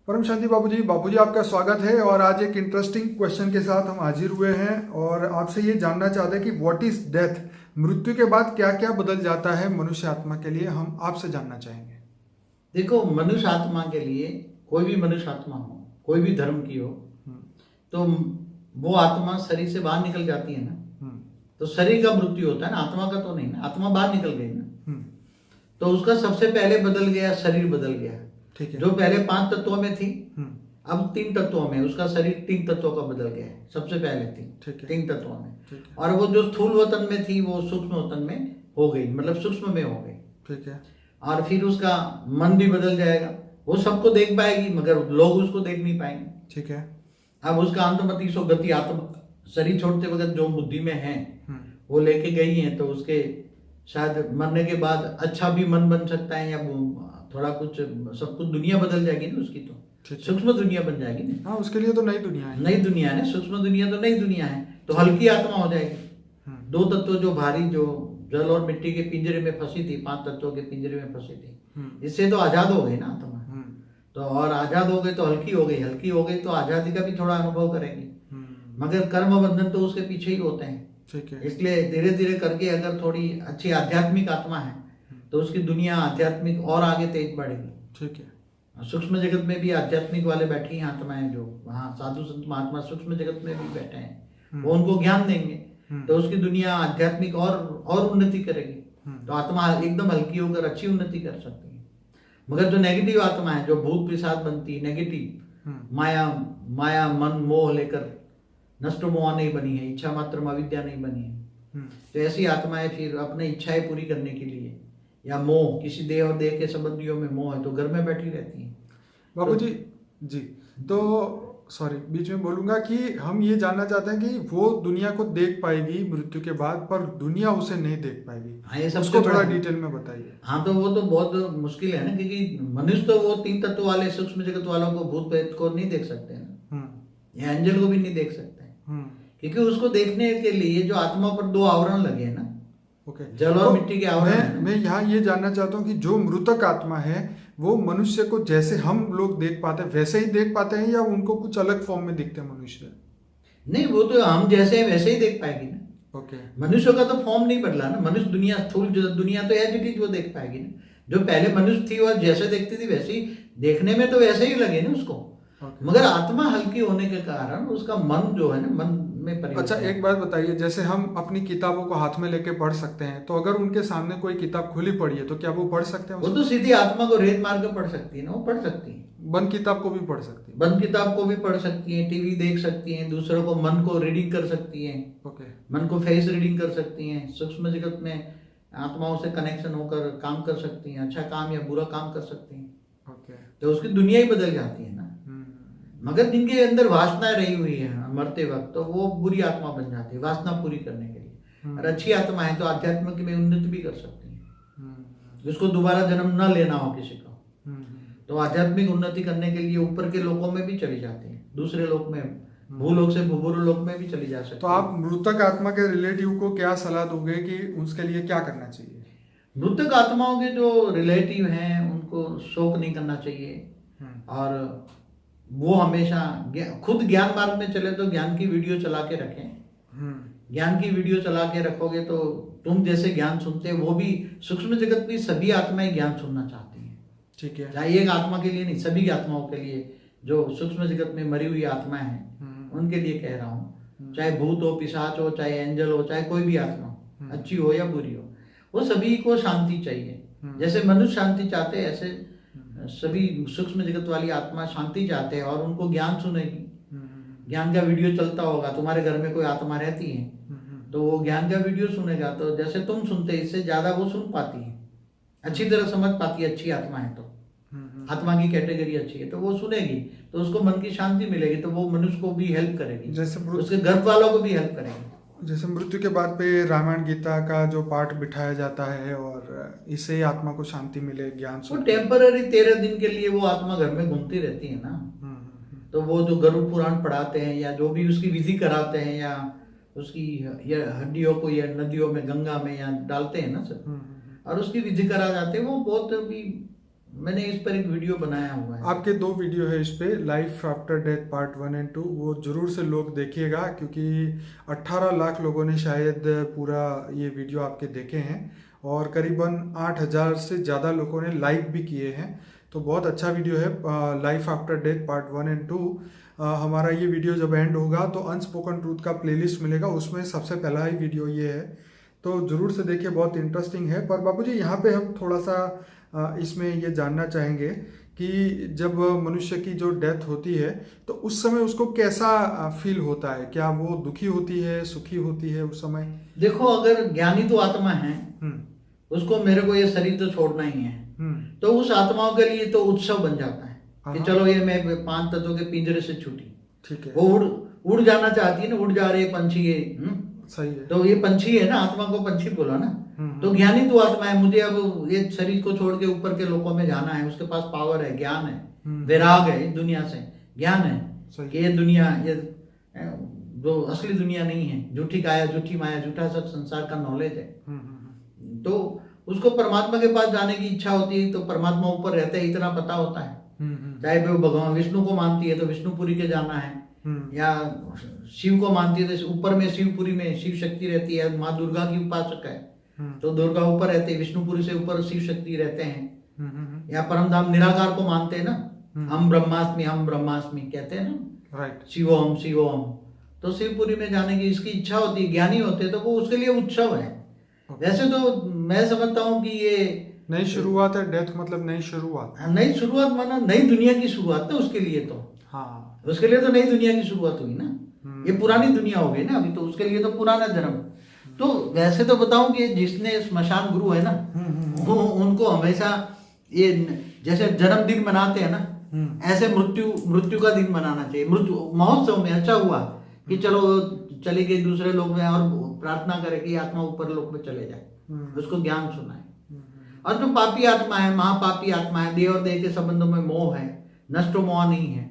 परम शांति बाबूजी आपका स्वागत है। और आज एक इंटरेस्टिंग क्वेश्चन के साथ हम हाजिर हुए हैं और आपसे ये जानना चाहते हैं कि व्हाट इज डेथ, मृत्यु के बाद क्या क्या बदल जाता है मनुष्य आत्मा के लिए, हम आपसे जानना चाहेंगे। देखो, मनुष्य आत्मा के लिए कोई भी मनुष्य आत्मा हो, कोई भी धर्म की हो, तो वो आत्मा शरीर से बाहर निकल जाती है ना। तो शरीर का मृत्यु होता है ना, आत्मा का तो नहीं ना। आत्मा बाहर निकल गई ना, तो उसका सबसे पहले बदल गया, शरीर बदल गया। ठीक है। जो पहले 5 तत्वों में थी, अब 3 तत्वों में उसका शरीर 3 तत्वों का बदल गया है। सबसे पहले थी 3 तत्वों में, और वो जो स्थूल वतन में थी वो सूक्ष्म वतन में हो गई, मतलब सूक्ष्म में हो गई। ठीक है। और फिर उसका मन भी बदल जाएगा, वो सबको देख पाएगी मगर लोग उसको देख नहीं पाएंगे। ठीक है। अब उसका अंतमति सो गति, आत्मा शरीर छोड़ते वक्त जो बुद्धि में है वो लेके गई है, तो उसके शायद मरने के बाद अच्छा भी मन बन सकता है, या थोड़ा कुछ सब कुछ दुनिया बदल जाएगी ना उसकी, तो सूक्ष्म दुनिया बन जाएगी ना। हाँ, उसके लिए तो नई दुनिया है। नई दुनिया है ना, सूक्ष्म दुनिया तो नई दुनिया है, तो हल्की आत्मा हो जाएगी। 2 तत्व जो भारी, जो जल और मिट्टी के पिंजरे में फंसी थी, 5 तत्वों के पिंजरे में फंसी थी, इससे तो आजाद हो गई ना आत्मा। तो और आजाद हो गई तो हल्की हो गई, हल्की हो गई तो आजादी का भी थोड़ा अनुभव करेगी। मगर कर्म बंधन तो उसके पीछे ही होते हैं। ठीक है। इसलिए धीरे धीरे करके अगर थोड़ी अच्छी आध्यात्मिक आत्मा है तो उसकी दुनिया आध्यात्मिक और आगे तेज बढ़ेगी। ठीक है। सूक्ष्म जगत में भी आध्यात्मिक वाले बैठी हैं आत्माएं, जो वहाँ साधु संत महात्मा सूक्ष्म जगत में भी बैठे हैं, वो उनको ज्ञान देंगे तो उसकी दुनिया आध्यात्मिक और उन्नति करेगी। तो आत्मा एकदम हल्की होकर अच्छी उन्नति कर सकती है। मगर जो नेगेटिव आत्मा है, जो भूत पिशाच बनती है, नेगेटिव माया मन मोह लेकर, नष्ट मोह नहीं बनी है, इच्छा मात्र अविद्या नहीं बनी है, तो ऐसी आत्माएं फिर अपनी इच्छाएं पूरी करने के लिए, या मोह, किसी देह और देह के संबंधियों में मोह है तो घर में बैठी रहती है। बाबूजी जी, तो सॉरी बीच में बोलूंगा कि हम ये जानना चाहते हैं कि वो दुनिया को देख पाएगी मृत्यु के बाद, पर दुनिया उसे नहीं देख पाएगी। हाँ, ये उसको थोड़ा डिटेल में बताइए। हाँ, तो वो तो बहुत मुश्किल है ना, क्योंकि मनुष्य तो वो 3 तत्व वाले सूक्ष्म जगत वालों को, भूत प्रेत को नहीं देख सकते ना, या एंजल को भी नहीं देख सकते, क्योंकि उसको देखने के लिए जो आत्मा पर 2 आवरण लगे हैं ना। ओके। जल और मिट्टी के आवरण। मैं यहाँ ये जानना चाहता हूँ कि जो मृतक आत्मा है वो मनुष्य को जैसे हम लोग देख पाते हैं वैसे ही देख पाते हैं, या उनको कुछ अलग फॉर्म में दिखते हैं मनुष्य? नहीं, वो तो हम जैसे हैं वैसे ही देख पाएगी ना। ओके। मनुष्य का तो फॉर्म नहीं बदला ना, मनुष्य दुनिया, स्थूल दुनिया तो एज इट इज वो देख पाएगी ना। जो पहले मनुष्य थी और जैसे देखती थी वैसे ही देखने में तो वैसे ही लगे ना उसको। मगर आत्मा हल्की होने के कारण उसका मन जो है ना, मन में परिवर्तन। अच्छा, एक बात बताइए, जैसे हम अपनी किताबों को हाथ में लेके पढ़ सकते हैं, तो अगर उनके सामने कोई किताब खुली पड़ी है तो क्या वो पढ़ सकते हैं? वो तो सीधी आत्मा को रेत मार के पढ़ सकती है ना, वो पढ़ सकती है। बंद किताब को भी पढ़ सकती है? बंद किताब को भी पढ़ सकती है, टीवी देख सकती है, दूसरों को मन को रीडिंग कर सकती है। ओके। मन को फेस रीडिंग कर सकती हैं, सूक्ष्म जगत में आत्माओं से कनेक्शन होकर काम कर सकती हैं, अच्छा काम या बुरा काम कर सकती हैं। ओके। तो उसकी दुनिया ही बदल जाती है ना। मगर जिनके अंदर वासना रही हुई है मरते वक्त, तो वो बुरी आत्मा बन जाती है वासना पूरी करने के लिए। और अच्छी आत्मा है तो आध्यात्म में उन्नति भी कर सकती है, उसको दोबारा जन्म न लेना हो किसी को, तो आध्यात्मिक उन्नति करने के लिए ऊपर के लोकों में भी चली जाती है, दूसरे लोक में, भूलोक से भूभुर लोक में भी चली जा सकती है। तो आप मृतक आत्मा के रिलेटिव को क्या सलाह दोगे कि उसके लिए क्या करना चाहिए? मृतक आत्माओं के जो रिलेटिव हैं उनको शोक नहीं करना चाहिए, और वो हमेशा खुद ज्ञान मार्ग में चले तो ज्ञान की वीडियो चला के रखें। ज्ञान की वीडियो चला के रखोगे तो तुम जैसे ज्ञान सुनते हैं, वो भी सूक्ष्म जगत की सभी आत्माएं ज्ञान सुनना चाहती हैं। ठीक है। चाहे एक आत्मा के लिए नहीं, सभी आत्माओं के लिए, जो सूक्ष्म जगत में मरी हुई आत्माएं हैं उनके लिए कह रहा हूँ। चाहे भूत हो, पिशाच हो, चाहे एंजल हो, चाहे कोई भी आत्मा, अच्छी हो या बुरी हो, वो सभी को शांति चाहिए। जैसे मनुष्य शांति चाहते हैं, ऐसे सभी सूक्ष्म जगत वाली आत्मा शांति चाहते हैं, और उनको ज्ञान सुनेगी। ज्ञान का वीडियो चलता होगा, तुम्हारे घर में कोई आत्मा रहती है तो वो ज्ञान का वीडियो सुनेगा, तो जैसे तुम सुनते इससे ज्यादा वो सुन पाती है, अच्छी तरह समझ पाती है। अच्छी आत्मा है तो आत्मा की कैटेगरी अच्छी है तो वो सुनेगी, तो उसको मन की शांति मिलेगी, तो वो मनुष्य को भी हेल्प करेगी, जैसे उसके घर वालों को भी हेल्प करेगी। जैसे मृत्यु के बाद पे रामायण गीता का जो पाठ बिठाया जाता है और इससे आत्मा को शांति मिले, ज्ञान। वो टेम्पररी 13 दिन के लिए वो आत्मा घर में घूमती रहती है ना। तो वो जो गरुड़ पुराण पढ़ाते हैं, या जो भी उसकी विधि कराते हैं, या उसकी हड्डियों को या नदियों में, गंगा में या डालते हैं ना सब, और उसकी विधि करा जाते हैं, वो बहुत भी मैंने इस पर एक वीडियो बनाया हुआ है। आपके 2 वीडियो है इस पे, life after death part 1 and 2, वो जरूर से लोग देखिएगा क्योंकि 18 लाख लोगों ने शायद पूरा ये वीडियो आपके देखे हैं और करीबन 8000 से ज़्यादा लोगों ने लाइक भी किए हैं। तो बहुत अच्छा वीडियो है life after death part 1 and 2। हमारा ये वीडियो जब एंड होगा तो अनस्पोकन ट्रूथ का प्लेलिस्ट मिलेगा, उसमें सबसे पहला ही वीडियो ये है, तो ज़रूर से देखिए, बहुत इंटरेस्टिंग है। पर बापूजी यहाँ पे हम थोड़ा सा इसमें ये जानना चाहेंगे कि जब मनुष्य की जो डेथ होती है तो उस समय उसको कैसा फील होता है, क्या वो दुखी होती है, सुखी होती है उस समय? देखो, अगर ज्ञानी तो आत्मा है, उसको मेरे को ये शरीर तो छोड़ना ही है, तो उस आत्माओं के लिए तो उत्सव बन जाता है कि चलो ये मैं 5 तत्वों के पिंजरे से छूटी। ठीक है, वो उड़ जाना चाहती है ना, उड़ जा रहे पंछी ये, सही है, तो ये पंछी है ना, आत्मा को पंछी बोला ना। तो ज्ञानी तो आत्मा है, मुझे अब ये शरीर को छोड़ के ऊपर के लोकों में जाना है, उसके पास पावर है, ज्ञान है, वैराग है, इस दुनिया से ज्ञान है कि ये दुनिया, ये जो असली दुनिया नहीं है, झूठी काया, झूठी माया, झूठा सब संसार का नॉलेज है। तो उसको परमात्मा के पास जाने की इच्छा होती है, तो परमात्मा ऊपर रहते हैं इतना पता होता है। चाहे वो भगवान विष्णु को मानती है तो विष्णुपुरी के जाना है, या शिव को मानती है तो ऊपर में शिवपुरी में शिव शक्ति रहती है, माँ दुर्गा की उपासक है तो दुर्गा ऊपर रहते हैं, विष्णुपुरी से ऊपर शिव शक्ति रहते हैं। या परमधाम निराकार को मानते हैं ना, हम ब्रह्मास्मि कहते हैं ना, राइट, शिवोम शिवोम। तो शिवपुरी में जाने की इसकी इच्छा होती है, ज्ञानी होते हैं तो वो उसके लिए उत्सव है। वैसे तो मैं समझता हूँ कि ये नई शुरुआत है, डेथ मतलब नई शुरुआत, नई शुरुआत माना नई दुनिया की शुरुआत है उसके लिए, तो हाँ, उसके लिए तो नई दुनिया की शुरुआत हुई ना, ये पुरानी दुनिया हो गई ना अभी, तो उसके लिए तो पुराना जन्म। तो वैसे तो बताऊं कि जिसने स्मशान गुरु है ना, उनको हमेशा ये जैसे जन्मदिन मनाते हैं ना, ऐसे मृत्यु का दिन मनाना चाहिए, मृत्यु महोत्सव में। अच्छा हुआ कि चलो चली गई दूसरे लोग में, और प्रार्थना करे कि आत्मा ऊपर लोग में चले जाए, उसको ज्ञान सुनाए। और जो पापी आत्मा है, महापापी आत्मा है, देह और देह के संबंधों में मोह है, नष्टो मोह नहीं है।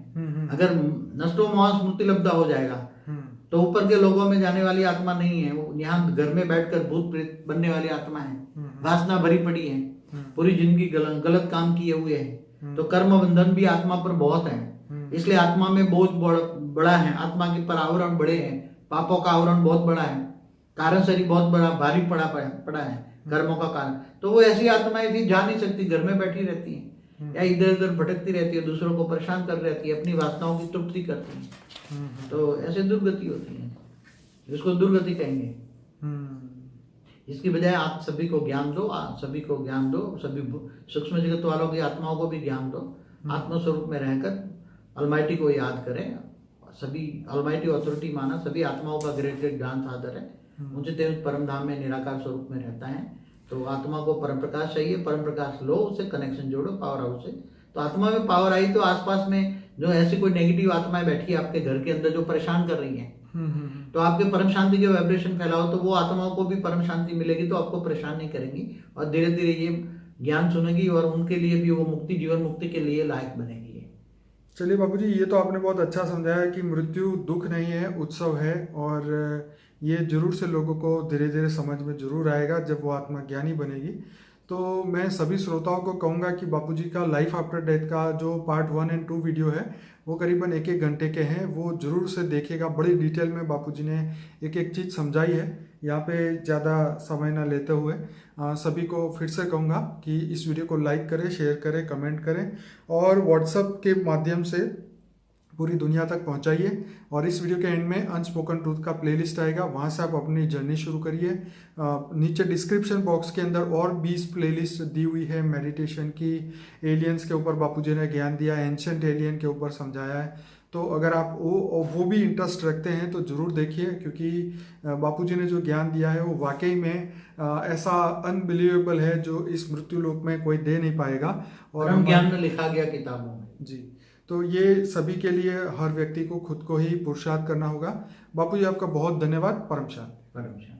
अगर नष्टो मोह स्मृति लब्धा हो जाएगा तो ऊपर के लोगों में जाने वाली आत्मा नहीं है, वो यहाँ घर में बैठकर भूत प्रेत बनने वाली आत्मा है, वासना भरी पड़ी है, पूरी जिंदगी गलत काम किए हुए है, तो कर्म बंधन भी आत्मा पर बहुत है, इसलिए आत्मा में बोझ बड़ा है, आत्मा के पर आवरण बड़े हैं, पापों का आवरण बहुत बड़ा है, कारण शरीर बहुत बड़ा भारी पड़ा है, कर्मों का कारण। तो वो ऐसी आत्माएं भी जा नहीं सकती, घर में बैठी रहती है या इधर उधर भटकती रहती है, दूसरों को परेशान कर रहती है, अपनी वासनाओं की तृप्ति करती है, तो ऐसे दुर्गति होती है, जिसको दुर्गति कहेंगे। इसकी बजाय आप सभी को ज्ञान दो, सभी को ज्ञान दो, सभी सूक्ष्म जगत वालों की आत्माओं को भी ज्ञान दो, आत्मस्वरूप में रहकर अलमाइटी को याद करें, सभी अलमाइटी अथॉरिटी माना, सभी आत्माओं का ग्रेट ग्रांड फादर है, उनसे परम धाम में निराकार स्वरूप में रहता है। तो आत्मा को परम प्रकाश चाहिए, परम प्रकाश लो, उससे कनेक्शन जोड़ो पावर हाउस से, तो आत्मा में पावर आई तो आसपास में जो ऐसी कोई नेगेटिव आत्माएं बैठी है आपके घर के अंदर जो परेशान कर रही हैं, तो आपके परम शांति के वाइब्रेशन फैलाओ, तो वो आत्माओं को भी परम शांति मिलेगी, तो आपको परेशान नहीं करेंगी और धीरे धीरे ये ज्ञान सुनेगी और उनके लिए भी वो मुक्ति, जीवन मुक्ति के लिए लायक बनेगी। चलिए बापूजी, ये तो आपने बहुत अच्छा समझाया कि मृत्यु दुख नहीं है, उत्सव है, और ये जरूर से लोगों को धीरे धीरे समझ में जरूर आएगा जब वो आत्मा ज्ञानी बनेगी। तो मैं सभी श्रोताओं को कहूँगा कि बापूजी का लाइफ आफ्टर डेथ का जो पार्ट 1 एंड 2 वीडियो है वो करीबन 1-1 घंटे के हैं, वो जरूर से देखिएगा। बड़ी डिटेल में बापूजी ने एक चीज़ समझाई है, यहाँ पे ज़्यादा समय ना लेते हुए सभी को फिर से कहूँगा कि इस वीडियो को लाइक करें, शेयर करें, कमेंट करें और व्हाट्सएप के माध्यम से पूरी दुनिया तक पहुंचाइए। और इस वीडियो के एंड में अनस्पोकन ट्रूथ का प्लेलिस्ट आएगा, वहां से आप अपनी जर्नी शुरू करिए। नीचे डिस्क्रिप्शन बॉक्स के अंदर और 20 प्लेलिस्ट दी हुई है, मेडिटेशन की, एलियंस के ऊपर बापूजी ने ज्ञान दिया, एंशिएंट एलियन के ऊपर समझाया है। तो अगर आप वो भी इंटरेस्ट रखते हैं तो ज़रूर देखिए, क्योंकि बापूजी ने जो ज्ञान दिया है वो वाकई में ऐसा अनबिलीवेबल है जो इस मृत्यु लोक में कोई दे नहीं पाएगा, और हम ज्ञान में लिखा गया किताबों में। जी, तो ये सभी के लिए हर व्यक्ति को खुद को ही पुरुषार्थ करना होगा। बापूजी आपका बहुत धन्यवाद। परम शांति।